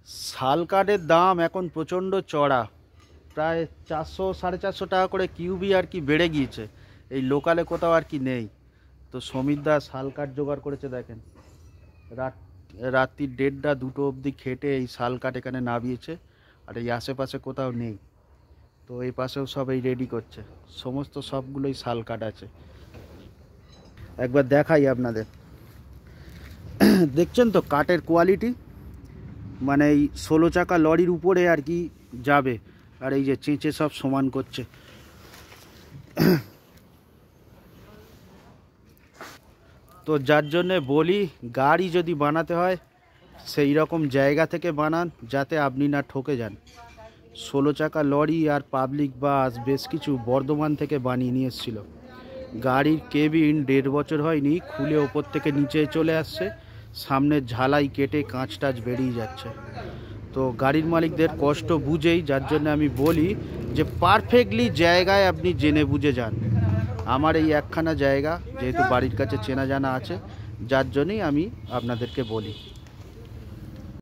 শাল কাঠের দাম এখন প্রচণ্ড চড়া, প্রায় 400-450 টাকা করে কিউবি আর কি বেড়ে গিয়েছে। এই লোকালে কোথাও আর কি নেই। তো সমীরদা শাল কাঠ জোগাড় করেছে, দেখেন রাত্রি 1:30-2 অবধি খেটে এই শাল কাঠ এখানে নামিয়েছে। আর এই আশেপাশে কোথাও নেই। তো এই পাশেও সব এই রেডি করছে, সমস্ত সবগুলোই শাল কাঠ আছে। একবার দেখাই আপনাদের, দেখছেন তো কাঠের কোয়ালিটি, মানে এই 16 চাকা লরির উপরে আর কি যাবে। আর এই যে চেঁচে সব সমান করছে। তো যার জন্যে বলি, গাড়ি যদি বানাতে হয় সেই রকম জায়গা থেকে বানান যাতে আপনি না ঠকে যান। 16 চাকা লরি আর পাবলিক বাস বেশ কিছু বর্ধমান থেকে বানিয়ে নিয়ে এসেছিল। গাড়ির কেবিন 1.5 বছর হয়নি, খুলে ওপর থেকে নিচে চলে আসছে, সামনের ঝালাই কেটে কাঁচ টাচ বেরিয়ে যাচ্ছে। তো গাড়ির মালিকদের কষ্ট বুঝেই, যার জন্য আমি বলি যে পারফেক্টলি জায়গায় আপনি জেনে বুঝে যান। আমার এই একখানা জায়গা যেহেতু বাড়ির কাছে চেনা জানা আছে, যার জন্যই আমি আপনাদেরকে বলি।